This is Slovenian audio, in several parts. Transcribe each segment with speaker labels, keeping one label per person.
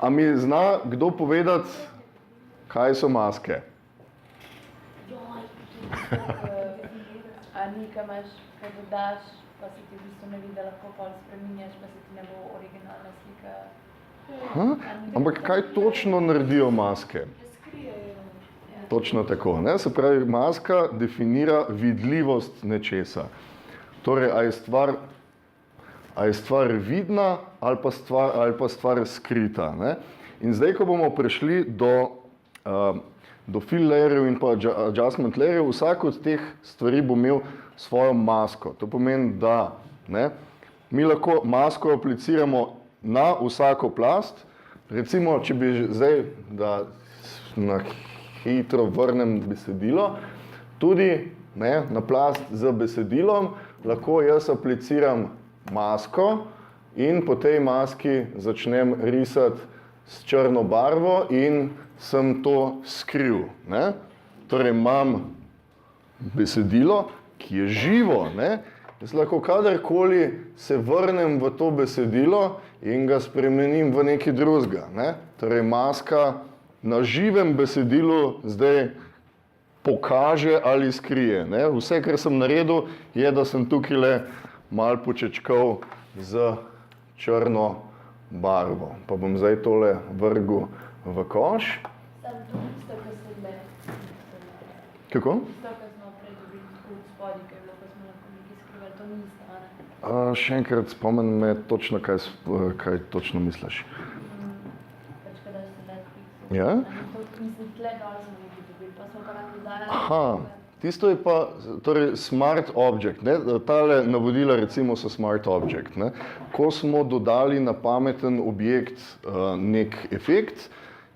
Speaker 1: A mi zna kdo povedati, kaj so maske?
Speaker 2: A nekaj imaš, kaj dodaš, pa se ti v bistvu ne vidi, da lahko pol spreminjaš, pa se ti ne bo originalna slika.
Speaker 1: Ampak kaj točno naredijo maske? Točno tako, ne? Se pravi, maska definira vidljivost nečesa. Torej, a je stvar vidna ali pa stvar skrita, ne? In zdaj, ko bomo prišli do fill layerjev in pa adjustment layerjev, vsak od teh stvari bo imel svojo masko. To pomeni, da mi lahko masko apliciramo na vsako plast. Recimo, če bi zdaj, da na hitro vrnem besedilo, tudi na plast z besedilom lahko jaz apliciram masko in po tej maski začnem risati s črno barvo in sem to skril. Torej imam besedilo, ki je živo. Jaz lahko kadarkoli se vrnem v to besedilo in ga spremenim v nekaj drugega. Torej maska na živem besedilu zdaj pokaže ali skrije. Vse, kar sem naredil, je, da sem tukaj malo počečkal z črno barvo. Pa bom zdaj tole vrgel v koš. Kako? Še enkrat spomnim me točno, kaj točno misliš. Ja? Aha, tisto je pa torej smart object. Tale navodila recimo so smart object. Ko smo dodali na pameten objekt nek efekt,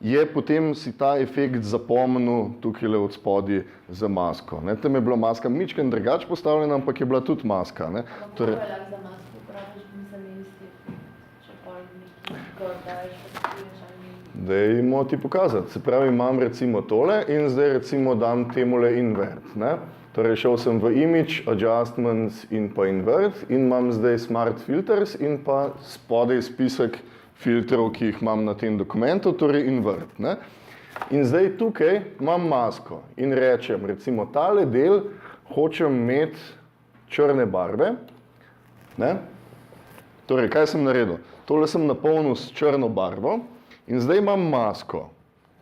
Speaker 1: je potem si ta efekt zapomnil tukaj od spodaj za masko. Tam je bila maska mičken drugače postavljena, ampak je bila tudi maska. Torej, dajmo ti pokazati. Se pravi, imam recimo tole in zdaj recimo dam temule invert. Torej, šel sem v image, adjustments in pa invert in imam zdaj smart filters in pa spodaj spisek filtrov, ki jih imam na tem dokumentu, torej invert. In zdaj tukaj imam masko in rečem, recimo tale del hočem imeti črne barve. Torej, kaj sem naredil? Tole sem napolnil s črno barvo in zdaj imam masko,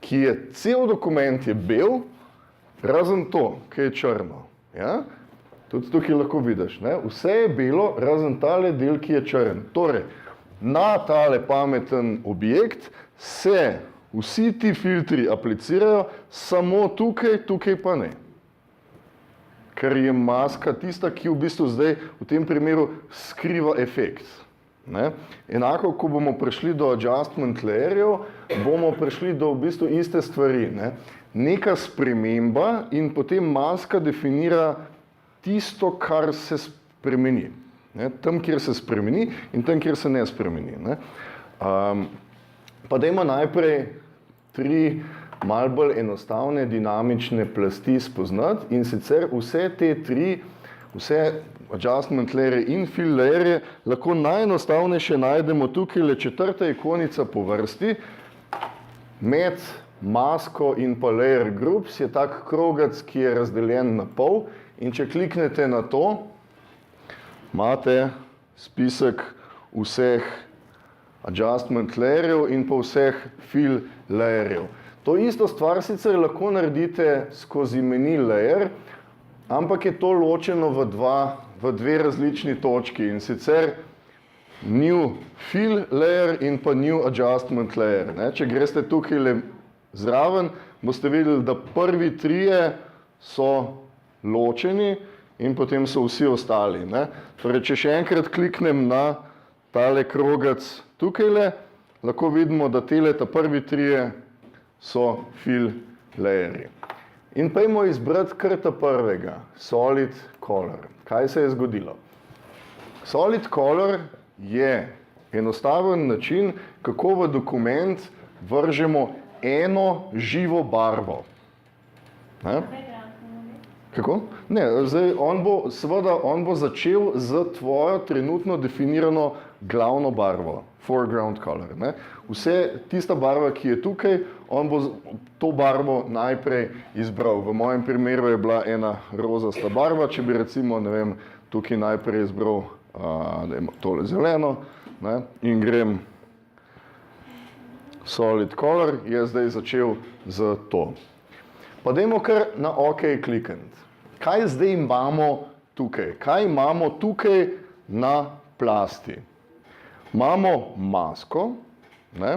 Speaker 1: ki je cel dokument je bel, razen to, ki je črno. Tudi tukaj lahko vidiš. Vse je belo, razen tale del, ki je črn. Torej, na tale pameten objekt se vsi ti filtri aplicirajo, samo tukaj pa ne. Ker je maska tista, ki v bistvu zdaj v tem primeru skriva efekt. Enako, ko bomo prišli do adjustment layerjev, bomo prišli do v bistvu iste stvari. Neka sprememba in potem maska definira tisto, kar se spremeni. Tam, kjer se spremeni in tam, kjer se ne spremeni. Pa dajmo najprej 3 malo bolj enostavne dinamične plasti spoznati in sicer vse te 3, vse adjustment layerje in fill layerje lahko najenostavnejše najdemo tukaj le 4. ikonica po vrsti. Med masko in pa layer groups je tak krogac, ki je razdeljen na pol in če kliknete na to, imate spisek vseh adjustment layerjev in pa vseh fill layerjev. To isto stvar sicer lahko naredite skozi meni layer, ampak je to ločeno v dve različni točki in sicer new fill layer in pa new adjustment layer. Če greste tukaj zraven, boste videli, da prvi 3 so ločeni in potem so vsi ostali. Torej, če še enkrat kliknem na tale krogac tukaj, lahko vidimo, da ta prvi 3 so fill layerji. In pojmo izbrati kar ta prvega, solid color. Kaj se je zgodilo? Solid color je enostaven način, kako v dokument vržemo eno živo barvo. Kako? Ne, zdaj on bo začel z tvojo trenutno definirano glavno barvo, foreground color. Ne? Tista barva, ki je tukaj, on bo to barvo najprej izbral. V mojem primeru je bila ena rozasta barva, če bi recimo, ne vem, tukaj najprej izbral tole zeleno, ne? In grem solid color, je zdaj začel z to. Pa dajmo kar na OK klikniti. Kaj zdaj imamo tukaj? Kaj imamo tukaj na plasti? Imamo masko, ne,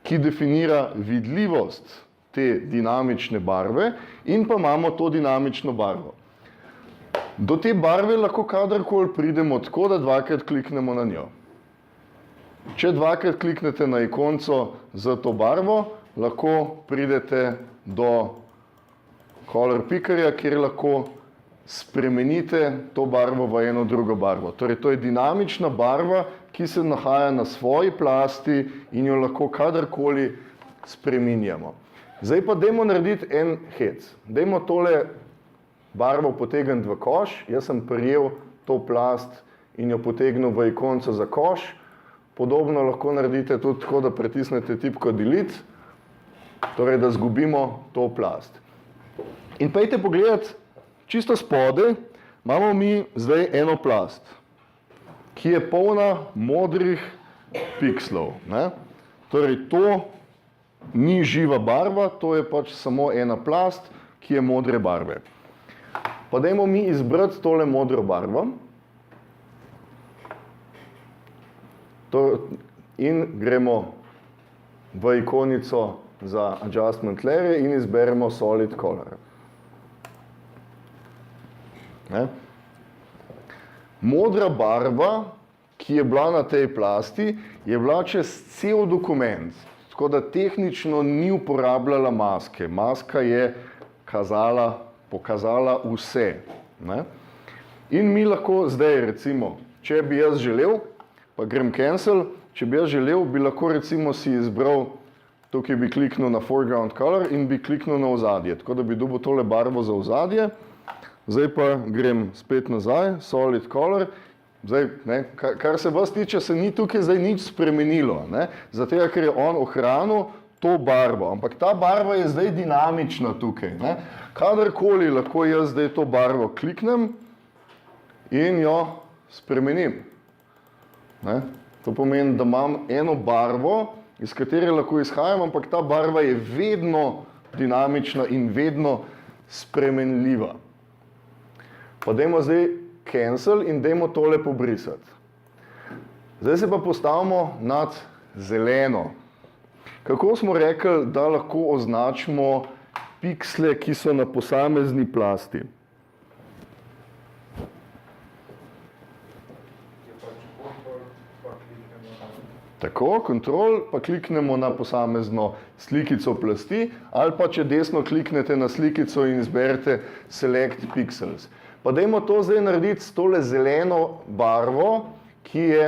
Speaker 1: ki definira vidljivost te dinamične barve in pa imamo to dinamično barvo. Do te barve lahko kadarkoli pridemo tako, da dvakrat kliknemo na njo. Če dvakrat kliknete na ikonco za to barvo, lahko pridete do color pickerja, kjer lahko spremenite to barvo v eno drugo barvo. Torej, to je dinamična barva, ki se nahaja na svoji plasti in jo lahko kadarkoli spreminjamo. Zdaj pa dajmo narediti en hec. Dajmo tole barvo potegniti v koš. Jaz sem prijel to plast in jo potegnil v ikonco za koš. Podobno lahko naredite tudi tako, da pritisnete tipko delete, torej da zgubimo to plast. In pojdite pogledati, čisto spodaj imamo mi zdaj eno plast, ki je polna modrih pikslov. Ne? Torej, to ni živa barva, to je pač samo ena plast, ki je modre barve. Pa dajmo mi izbrati tole modro barvo in gremo v ikonico za adjustment layer in izberemo solid color. Ne? Modra barva, ki je bila na tej plasti, je bila čez cel dokument, tako da tehnično ni uporabljala maske. Maska je pokazala vse. Ne? In mi lahko zdaj, recimo, če bi jaz želel, pa grem cancel, če bi jaz želel, bi lahko recimo si izbral, tukaj bi kliknil na foreground color in bi kliknil na ozadje, tako da bi dobil tole barvo za ozadje. Zdaj pa grem spet nazaj, solid color. Zdaj, ne, kar se vas tiče, se ni tukaj zdaj nič spremenilo, ne? Zato, ker je on ohranil to barvo, ampak ta barva je zdaj dinamična tukaj. Ne? Kadarkoli lahko jaz zdaj to barvo kliknem in jo spremenim. Ne? To pomeni, da imam eno barvo, iz katere lahko izhajam, ampak ta barva je vedno dinamična in vedno spremenljiva. Pa dajmo zdaj cancel in dajmo tole pobrisati. Zdaj se pa postavimo nad zeleno. Kako smo rekli, da lahko označimo piksle, ki so na posamezni plasti? Tako, kontrol, pa kliknemo na posamezno slikico plasti, ali pa če desno kliknete na slikico in izberete Select Pixels. Pa dajmo to zdaj narediti s tole zeleno barvo, ki je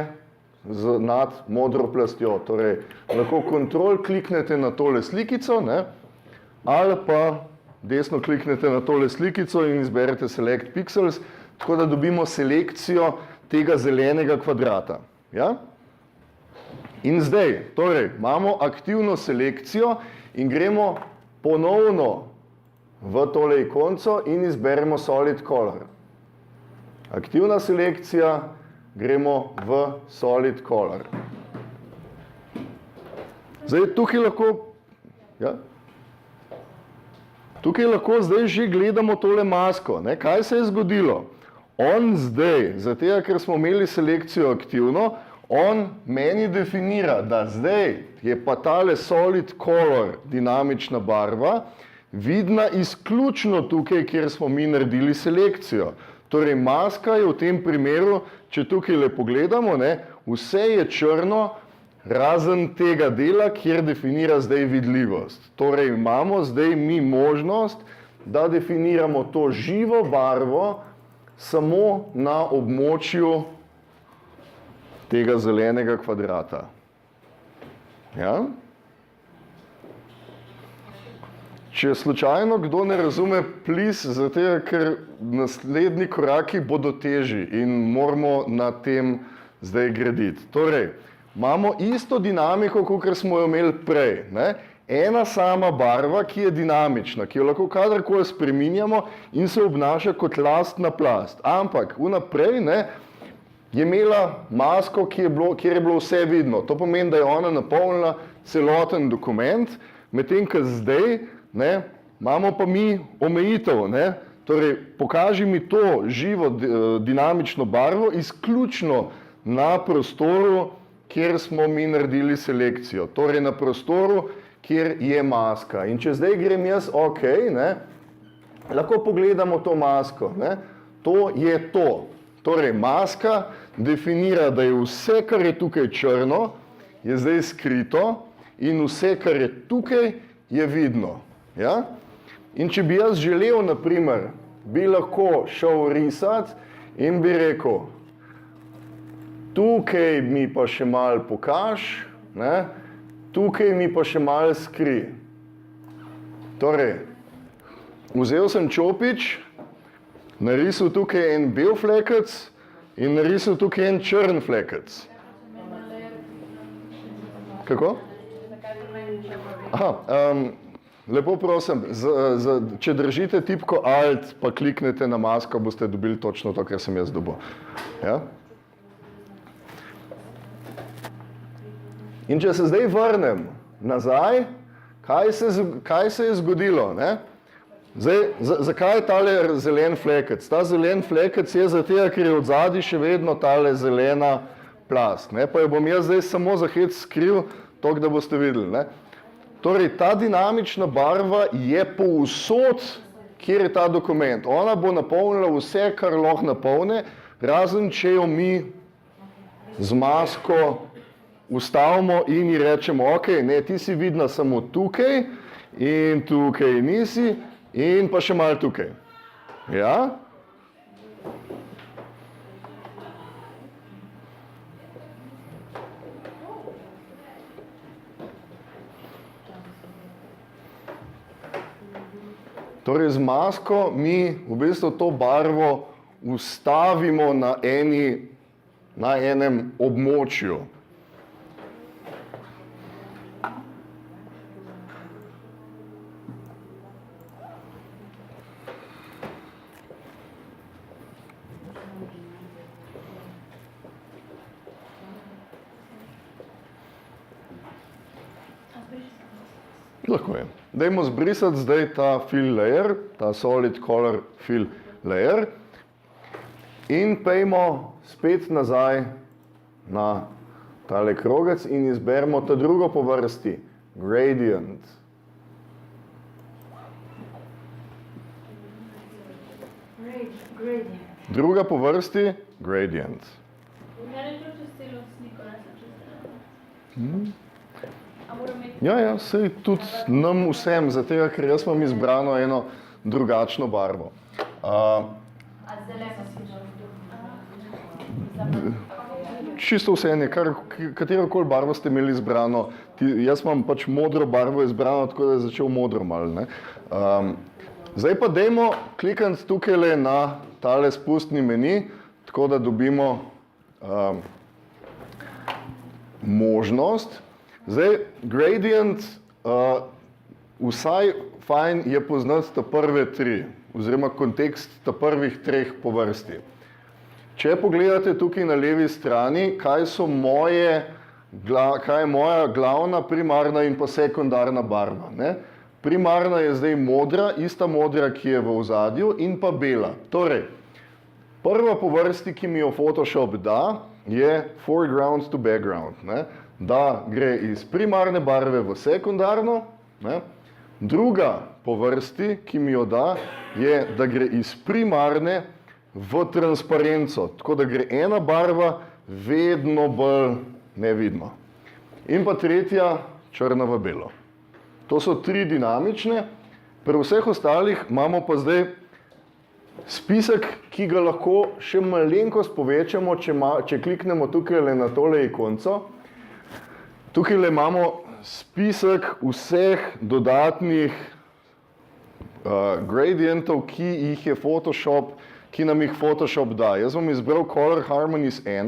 Speaker 1: nad modro plastjo. Torej, lahko kontrol kliknete na tole slikico, ne? Ali pa desno kliknete na tole slikico in izberete Select Pixels, tako da dobimo selekcijo tega zelenega kvadrata. Ja? In zdaj, torej, imamo aktivno selekcijo in gremo ponovno v tole ikonco in izberemo solid color. Aktivna selekcija, gremo v solid color. Zdaj, tukaj lahko zdaj že gledamo tole masko. Ne? Kaj se je zgodilo? On zdaj, zato ker smo imeli selekcijo aktivno, on meni definira, da zdaj je pa tale solid color dinamična barva vidna izključno tukaj, kjer smo mi naredili selekcijo. Torej, maska je v tem primeru, če tukaj le pogledamo, ne, vse je črno, razen tega dela, kjer definira zdaj vidljivost. Torej, imamo zdaj mi možnost, da definiramo to živo barvo samo na območju tega zelenega kvadrata. Ja? Če slučajno kdo ne razume, please, zato ker naslednji koraki bodo težji in moramo na tem zdaj graditi. Torej, imamo isto dinamiko, kot smo jo imeli prej. Ne? Ena sama barva, ki je dinamična, ki jo lahko kadarkoli spreminjamo in se obnaša kot lastna plast. Ampak vnaprej je imela masko, kjer je bilo vse vidno. To pomeni, da je ona napolnila celoten dokument, medtem ko zdaj imamo pa mi omejitev. Torej, pokaži mi to živo dinamično barvo izključno na prostoru, kjer smo mi naredili selekcijo. Torej, na prostoru, kjer je maska. In če zdaj grem jaz, lahko pogledamo to masko. To je to. Torej, maska definira, da je vse, kar je tukaj črno, je zdaj skrito in vse, kar je tukaj, je vidno. Ja? In če bi jaz želel, naprimer, bi lahko šel risati in bi rekel, tukaj mi pa še malo pokaž, tukaj mi pa še malo skri. Torej, vzel sem čopič, narisal tukaj en bel flekec in narisal tukaj en črn flekec. Kako? Lepo prosim, če držite tipko Alt pa kliknete na masko, boste dobili točno to, kar sem jaz dobil. Ja? In če se zdaj vrnem nazaj, kaj se je zgodilo? Zdaj, zakaj je tale zelen flekec? Ta zelen flekec je zato, ker je od zadaj še vedno tale zelena plast. Pa jo bom jaz zdaj samo za hec skril, toliko da boste videli. Torej, ta dinamična barva je povsod, kjer je ta dokument. Ona bo napolnila vse, kar lahko napolne, razen če jo mi z masko ustavimo in ji rečemo, ok, ne, ti si vidna samo tukaj in tukaj nisi in pa še malo tukaj. Ja? Torej, z masko mi v bistvu to barvo ustavimo na enem območju. Lahko je. Dajmo zbrisati zdaj ta fill layer, ta solid color fill layer in pejmo spet nazaj na tale krogec in izberemo ta drugo po vrsti, gradient. Druga po vrsti, gradient. Ja, sej tudi nam vsem, zato ker jaz imam izbrano eno drugačno barvo. Čisto vseeno, katerokoli barvo ste imeli izbrano, jaz imam pač modro barvo izbrano, tako da je začel modro malo. Zdaj pa dajmo klikati tukaj na tale spustni meni, tako da dobimo možnost. Zdaj, gradient, vsaj fajn je poznati ta prve tri, oziroma kontekst ta prvih treh po vrsti. Če pogledate tukaj na levi strani, kaj je moja glavna, primarna in pa sekundarna barva. Primarna je zdaj modra, ista modra, ki je v ozadju, in pa bela. Torej, prva po vrsti, ki mi jo Photoshop da, je foreground to background. Da gre iz primarne barve v sekundarno. Druga po vrsti, ki mi jo da, je, da gre iz primarne v transparenco, tako da gre ena barva vedno bolj nevidno. In pa tretja, črna v belo. To so tri dinamične, pri vseh ostalih imamo pa zdaj spisek, ki ga lahko še malenkost povečamo, če kliknemo tukaj na tole ikonco. Tukaj imamo spisek vseh dodatnih gradientov, ki nam jih Photoshop da. Jaz bom izbral Color Harmonies 1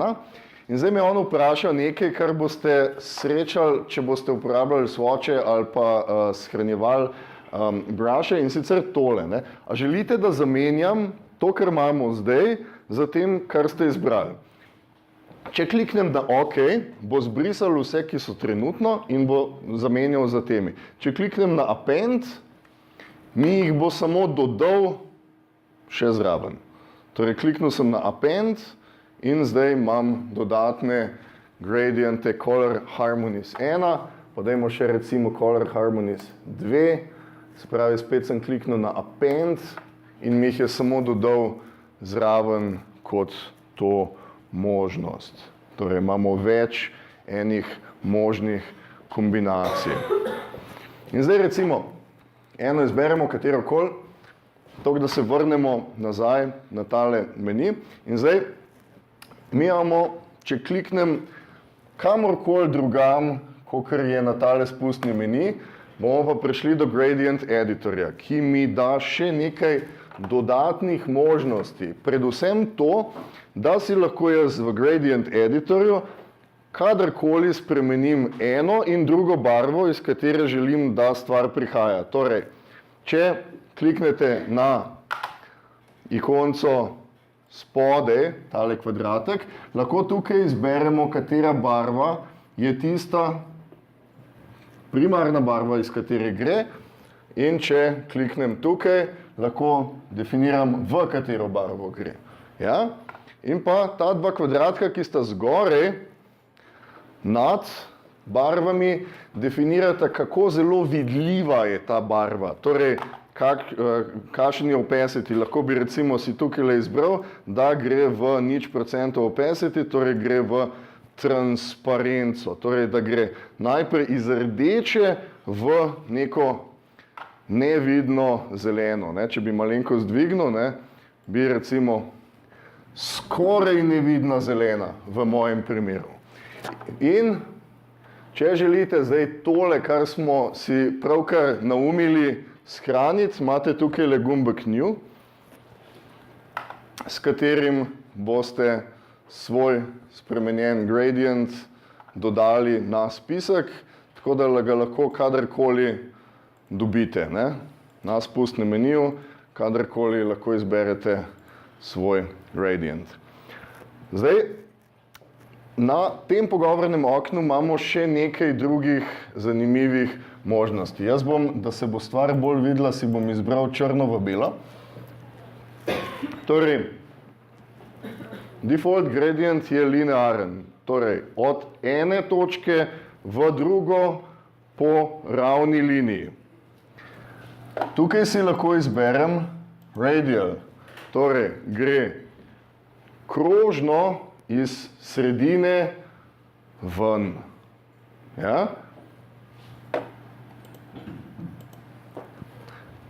Speaker 1: In zdaj me on vprašal nekaj, kar boste srečali, če boste uporabljali swatche ali pa shranjevali brushe, in sicer tole. Ne? A želite, da zamenjam to, kar imamo zdaj, za tem, kar ste izbrali? Če kliknem na OK, bo zbrisal vse, ki so trenutno, in bo zamenjal za temi. Če kliknem na Append, mi jih bo samo dodal še zraven. Torej, kliknil sem na Append in zdaj imam dodatne gradiente Color Harmonies 1, pa dajmo še recimo Color Harmonies 2, se pravi, spet sem kliknil na Append in mi jih je samo dodal zraven kot to možnost. Torej, imamo več enih možnih kombinacij. In zdaj recimo, eno izberemo katerokoli, tako da se vrnemo nazaj na tale meni. In zdaj, mi imamo, če kliknem kamorkoli drugam, kakor je na tale spustni meni, bomo pa prišli do Gradient Editorja, ki mi da še nekaj dodatnih možnosti. Predvsem to, da si lahko jaz v Gradient Editorju kadarkoli spremenim eno in drugo barvo, iz katere želim, da stvar prihaja. Torej, če kliknete na ikonco spodaj, tale kvadratek, lahko tukaj izberemo, katera barva je tista primarna barva, iz katere gre, in če kliknem tukaj, lahko definiram, v katero barvo gre. Ja? In pa ta dva kvadratka, ki sta zgoraj nad barvami, definirata, kako zelo vidljiva je ta barva. Torej, kakšen je opacity. Lahko bi recimo si tukaj izbral, da gre v 0% opacity, torej gre v transparenco. Torej, da gre najprej iz rdeče v neko nevidno zeleno. Ne? Če bi malenkost dvignil, ne, bi recimo skoraj nevidna zelena v mojem primeru. In če želite zdaj tole, kar smo si pravkar naumili shraniti, imate tukaj le gumbek New, s katerim boste svoj spremenjen gradient dodali na spisek, tako da ga lahko kadarkoli dobite. Ne? Na spustnem meniju, kadarkoli lahko izberete svoj gradient. Zdaj, na tem pogovornem oknu imamo še nekaj drugih zanimivih možnosti. Jaz bom, da se bo stvar bolj videla, si bom izbral črno v belo. Torej, default gradient je linearen. Torej, od ene točke v drugo po ravni liniji. Tukaj si lahko izberem radial. Torej, gre krožno iz sredine ven. Ja?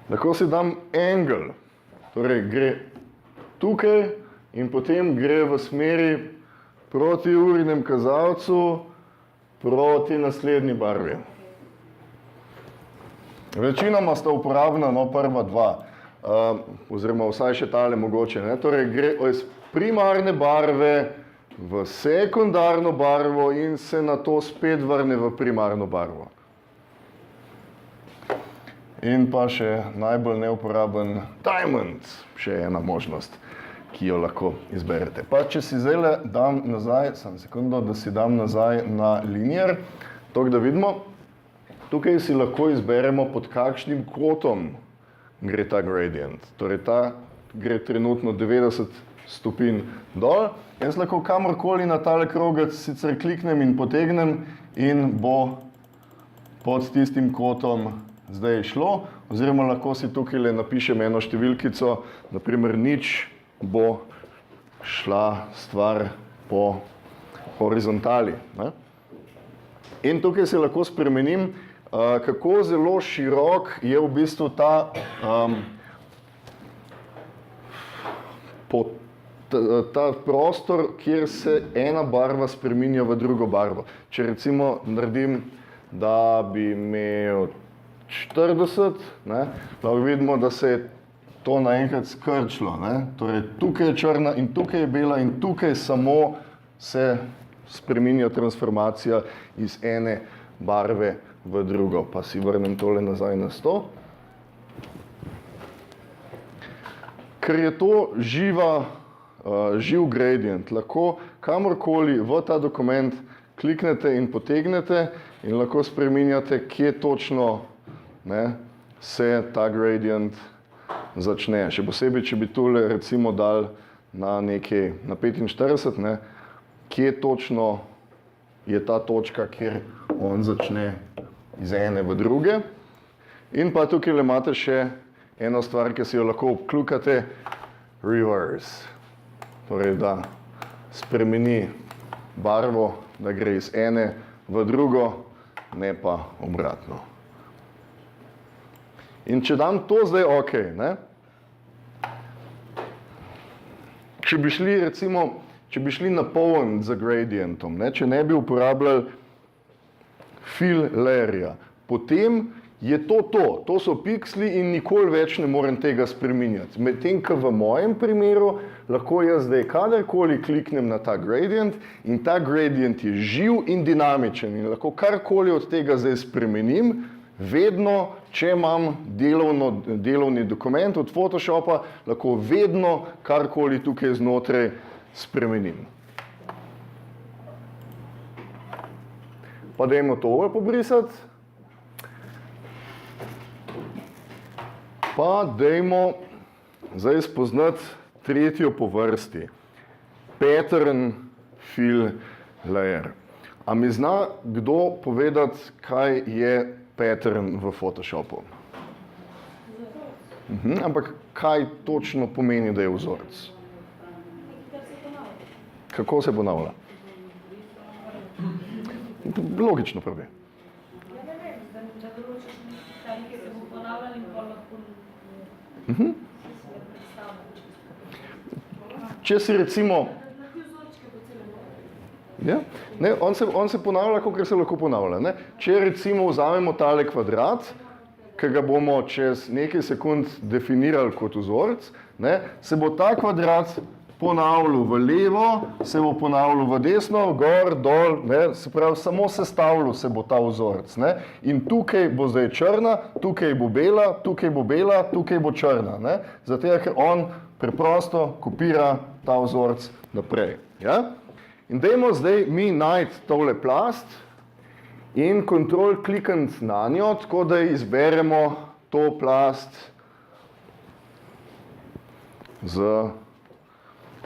Speaker 1: Lahko si dam angle. Torej, gre tukaj in potem gre v smeri proti urnemu kazalcu, proti naslednji barvi. Večinoma sta uporabna, no, prva dva, oziroma vsaj še tale mogoče. Ne? Torej, gre iz primarne barve v sekundarno barvo in se nato spet vrne v primarno barvo. In pa še najbolj neuporaben diamond, še ena možnost, ki jo lahko izberete. Pa če si zdaj dam nazaj, samo sekundo, da si dam nazaj na linear, tako da vidimo, tukaj si lahko izberemo, pod kakšnim kotom gre ta gradient. Torej, ta gre trenutno 90 stopinj dol. Jaz lahko kamorkoli na tale krogec sicer kliknem in potegnem in bo pod tistim kotom zdaj šlo, oziroma lahko si tukaj napišem eno številkico, naprimer 0, bo šla stvar po horizontali. Ne? In tukaj si lahko spremenim, kako zelo širok je v bistvu ta prostor, kjer se ena barva spreminja v drugo barvo. Če recimo naredim, da bi imel 40, ne, lahko vidimo, da se je to naenkrat skrčilo. Ne. Torej, tukaj je črna in tukaj je bela in tukaj samo se spreminja transformacija iz ene barve v drugo. Pa si vrnem tole nazaj na 100. Ker je to živ gradient, lahko kamorkoli v ta dokument kliknete in potegnete in lahko spreminjate, kje točno se ta gradient začne. Še posebej, če bi tole recimo dal na 45, kje točno je ta točka, kjer on začne iz ene v druge. In pa tukaj imate še eno stvar, ki si jo lahko obkljukate, reverse. Torej, da spremeni barvo, da gre iz ene v drugo, ne pa obratno. In če dam to zdaj OK, če bi šli recimo, če bi šli napoln z gradientom, če ne bi uporabljali fill layerja, potem je to so piksli in nikoli več ne morem tega spreminjati. Medtem, ko v mojem primeru lahko jaz zdaj kadarkoli kliknem na ta gradient in ta gradient je živ in dinamičen in lahko karkoli od tega zdaj spremenim, vedno, če imam delovni dokument od Photoshopa, lahko vedno karkoli tukaj znotraj spremenim. Pa dajmo tole pobrisati. Pa dajmo zdaj spoznati tretjo po vrsti. Pattern fill layer. A mi zna kdo povedati, kaj je pattern v Photoshopu? Ampak kaj točno pomeni, da je vzorec? Kako se ponavlja? Logično pravi. Če si recimo... On se ponavlja, kakor se lahko ponavlja. Če recimo vzamemo tale kvadrat, ki ga bomo čez nekaj sekund definirali kot vzorec, se bo ta kvadrat ponavljal v levo, se bo ponavljal v desno, gor, dol, se pravi, samo sestavljal se bo ta vzorec. In tukaj bo zdaj črna, tukaj bo bela, tukaj bo bela, tukaj bo črna. Zato, ker on preprosto kopira ta vzorec naprej. In dajmo zdaj mi najti tole plast in kontrol klikniti na njo, tako da izberemo to plast z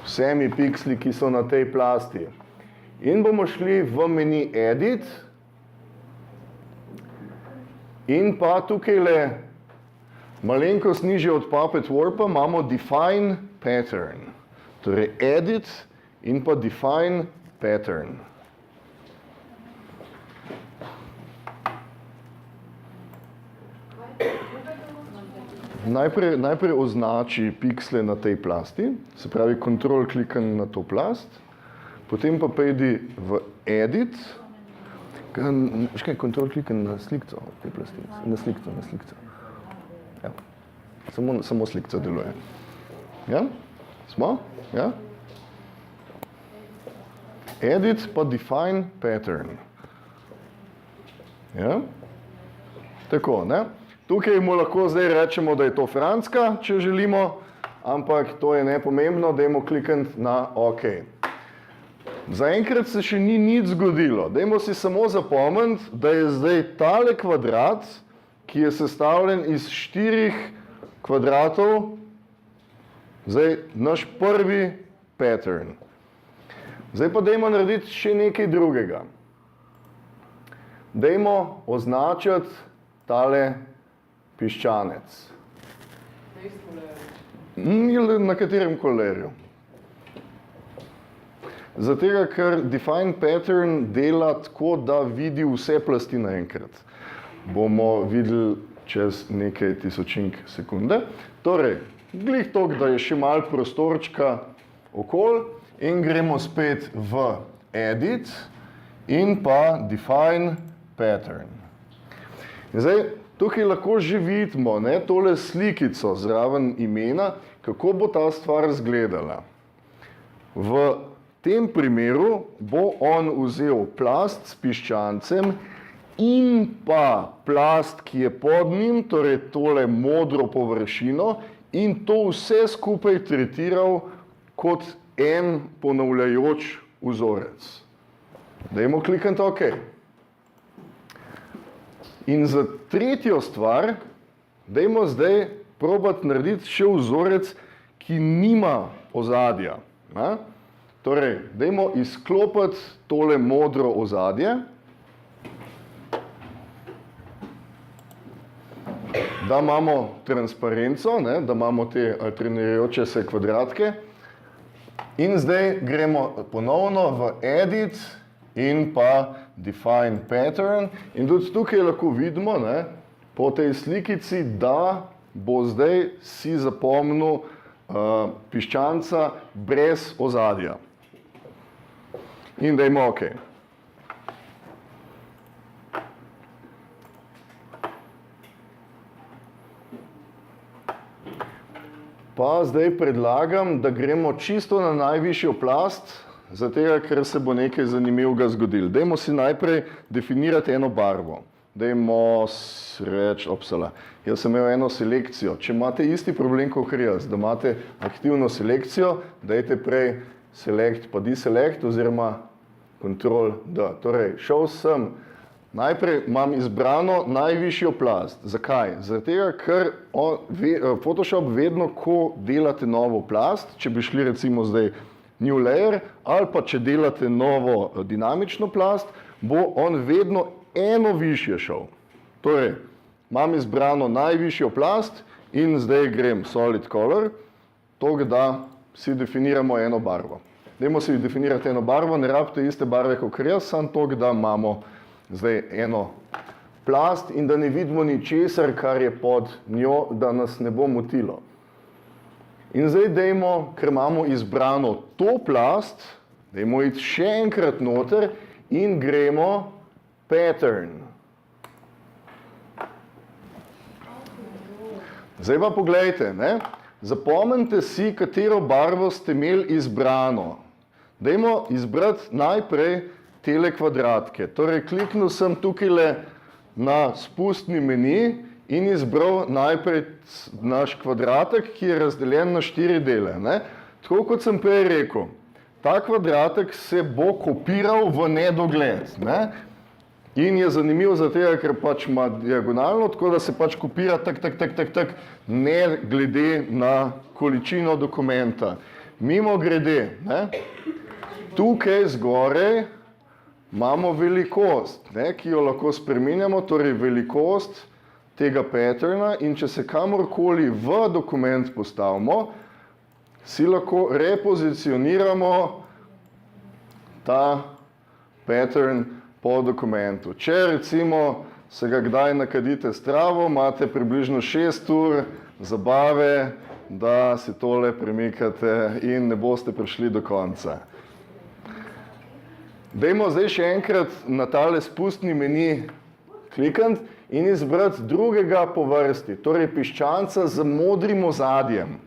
Speaker 1: vsemi piksli, ki so na tej plasti. In bomo šli v meni Edit in pa tukajle malenkost nižje od Puppet Warpa imamo Define Pattern. Torej Edit in pa Define Pattern. Najprej označi piksle na tej plasti, se pravi kontrol klikam na to plast, potem pa pejdi v Edit, kontrol klikam na slikco te plasti, na slikco. Ja. Samo slikca deluje. Ja? Smo? Ja? Edit pa Define Pattern. Ja? Tako, Tukaj mu lahko zdaj rečemo, da je to franska, če želimo, ampak to je nepomembno, dajmo klikniti na OK. Zaenkrat se še ni nič zgodilo. Dajmo si samo zapomniti, da je zdaj tale kvadrat, ki je sestavljen iz 4 kvadratov, zdaj naš prvi pattern. Zdaj pa dajmo narediti še nekaj drugega. Dajmo označiti tale piščanec. Na katerem kolerju? Zato, ker Define Pattern dela tako, da vidi vse plasti naenkrat. Bomo videli čez nekaj tisočink sekunde. Torej, glih toliko, da je še malo prostorčka okoli in gremo spet v Edit in pa Define Pattern. In zdaj, tukaj lahko že vidimo tole slikico zraven imena, kako bo ta stvar izgledala. V tem primeru bo on vzel plast s piščancem in pa plast, ki je pod njim, torej tole modro površino, in to vse skupaj tretiral kot en ponavljajoč vzorec. Dajmo klikniti OK. In za tretjo stvar, dajmo zdaj probati narediti še vzorec, ki nima ozadja. Torej, dajmo izklopiti tole modro ozadje, da imamo transparenco, da imamo te alternirajoče se kvadratke. In zdaj gremo ponovno v Edit in pa Define Pattern. In tudi tukaj lahko vidimo, po tej slikici, da bo zdaj si zapomnil piščanca brez ozadja. In dajmo OK. Pa zdaj predlagam, da gremo čisto na najvišjo plast, zato ker se bo nekaj zanimivega zgodilo. Dajmo si najprej definirati eno barvo. Dajmo reči, jaz sem imel eno selekcijo. Če imate isti problem kot jaz, da imate aktivno selekcijo, dajte prej select pa deselect oziroma Ctrl D. Torej, šel sem, najprej imam izbrano najvišjo plast. Zakaj? Zato, ker Photoshop vedno, ko delate novo plast, če bi šli recimo zdaj New Layer, ali pa če delate novo dinamično plast, bo on vedno eno višje šel. Torej, imam izbrano najvišjo plast in zdaj grem Solid Color, toliko da si definiramo eno barvo. Dajmo si definirati eno barvo, ne rabite iste barve kot jaz, samo toliko, da imamo zdaj eno plast in da ne vidimo ničesar, kar je pod njo, da nas ne bo motilo. In zdaj dajmo, ker imamo izbrano to plast, dajmo iti še enkrat noter in gremo Pattern. Zdaj pa poglejte, zapomnite si, katero barvo ste imeli izbrano. Dajmo izbrati najprej tele kvadratke. Torej, kliknil sem tukaj na spustni meni in izbral najprej naš kvadratek, ki je razdeljen na 4 dele. Tako kot sem prej rekel, ta kvadratek se bo kopiral v nedogled. In je zanimiv zato, ker pač ima diagonalno, tako da se pač kopira ne glede na količino dokumenta. Mimo grede, tukaj zgoraj imamo velikost, ki jo lahko spreminjamo, torej velikost tega patterna, in če se kamorkoli v dokument postavimo, si lahko repozicioniramo ta pattern po dokumentu. Če recimo se ga kdaj nakadite s travo, imate približno 6 ur zabave, da si tole premikate in ne boste prišli do konca. Dajmo zdaj še enkrat na tale spustni meni klikniti in izbrati drugega po vrsti, torej piščanca z modrim ozadjem.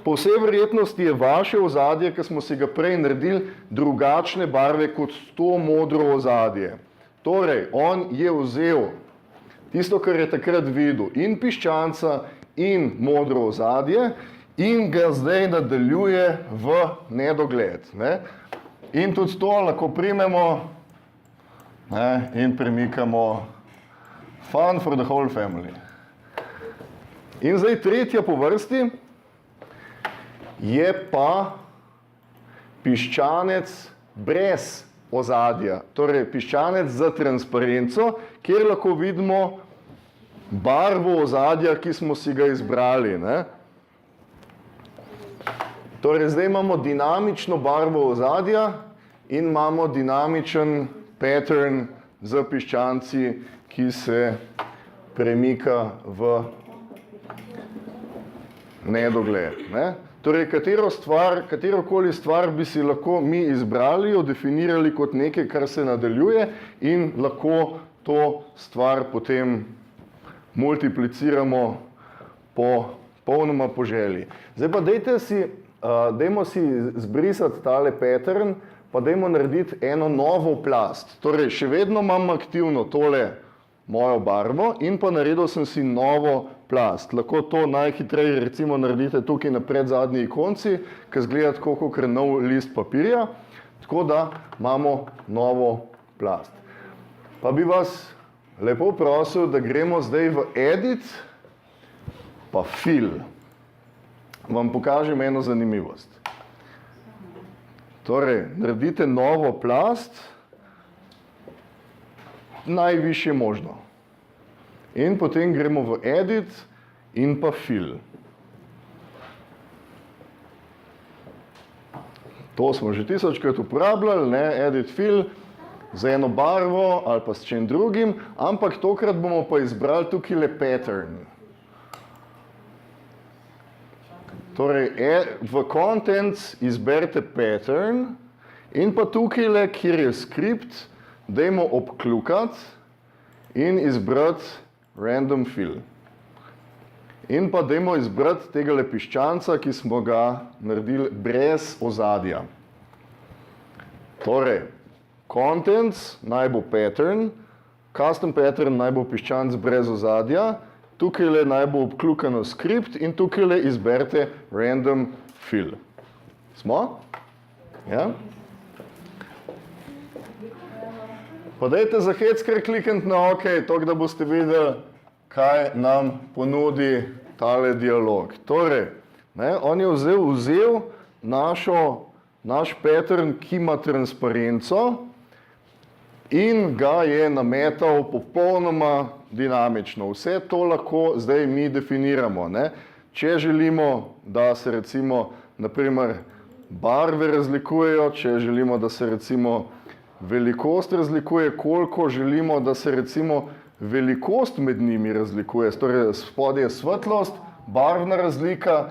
Speaker 1: Po vsej verjetnosti je vaše ozadje, ki smo si ga prej naredili, drugačne barve kot to modro ozadje. Torej, on je vzel tisto, kar je takrat videl, in piščanca, in modro ozadje, in ga zdaj nadaljuje v nedogled. In tudi to lahko primemo in premikamo fun for the whole family. In zdaj tretja po vrsti je pa piščanec brez ozadja, torej piščanec za transparenco, kjer lahko vidimo barvo ozadja, ki smo si ga izbrali. Torej, zdaj imamo dinamično barvo ozadja in imamo dinamičen pattern z piščanci, ki se premika v nedogled. Torej, katerokoli stvar bi si lahko mi izbrali, jo definirali kot nekaj, kar se nadaljuje, in lahko to stvar potem multipliciramo popolnoma po želji. Zdaj pa dajte si dajmo si zbrisati tale pattern, pa dajmo narediti eno novo plast. Torej, še vedno imam aktivno tole mojo barvo in pa naredil sem si novo plast. Lahko to najhitreje recimo naredite tukaj na predzadnji ikonci, ki izgleda tako kot nov list papirja, tako da imamo novo plast. Pa bi vas lepo prosil, da gremo zdaj v Edit, pa Fill. Vam pokažem eno zanimivost. Torej, naredite novo plast, najvišje možno. In potem gremo v Edit in pa Fill. To smo že tisočkrat uporabljali, ne, Edit, Fill, za eno barvo ali pa s čim drugim, ampak tokrat bomo pa izbrali tukaj le pattern. Torej, v Contents izberite pattern in pa tukaj le, kjer je script, dajmo obkljukati in izbrati Random Fill. In pa dajmo izbrati tega piščanca, ki smo ga naredili brez ozadja. Torej, Contents naj bo pattern, Custom pattern naj bo piščanc brez ozadja, tukaj le naj bo obkljukano script in tukaj le izberite Random Fill. Smo? Ja? Pa dajte za hec kar klikniti na OK, tako da boste videli, kaj nam ponudi tale dialog. Torej, ne, on je vzel naš pattern, ki ima transparenco in ga je nametal popolnoma dinamično. Vse to lahko zdaj mi definiramo. Ne. Če želimo, da se recimo, naprimer, barve razlikujejo, če želimo, da se recimo velikost razlikuje, koliko želimo, da se recimo velikost med njimi razlikuje. Torej, spodaj je svetlost, barvna razlika,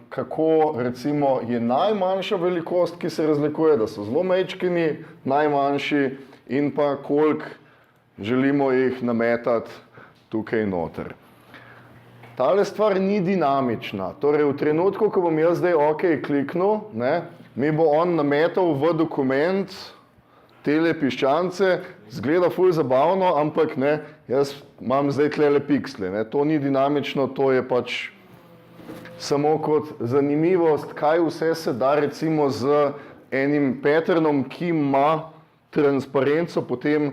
Speaker 1: kako recimo je najmanjša velikost, ki se razlikuje, da so zelo majčkeni, najmanjši in pa koliko želimo jih nametati tukaj noter. Tale stvar ni dinamična. Torej, v trenutku, ko bom jaz zdaj OK kliknil, ne, mi bo on nametal v dokument tele piščance, zgleda ful zabavno, ampak ne, jaz imam zdaj tlele piksle. Ne. To ni dinamično, to je pač samo kot zanimivost, kaj vse se da recimo z enim patternom, ki ima transparenco potem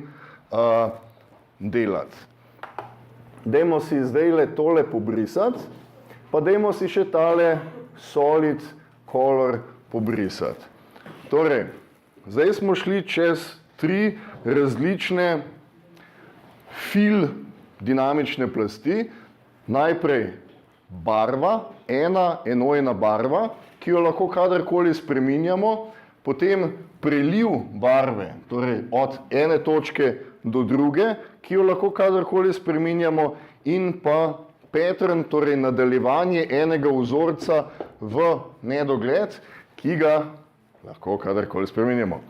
Speaker 1: delati. Dajmo si zdaj tole pobrisati, pa dajmo si še tale solid color pobrisati. Torej, zdaj smo šli čez 3 različne fill dinamične plasti. Najprej barva, enojna barva, ki jo lahko kadarkoli spreminjamo, potem preliv barve, torej od ene točke do druge, ki jo lahko kadarkoli spreminjamo, in pa pattern, torej nadaljevanje enega vzorca v nedogled, ki ga lahko kadarkoli spreminjamo.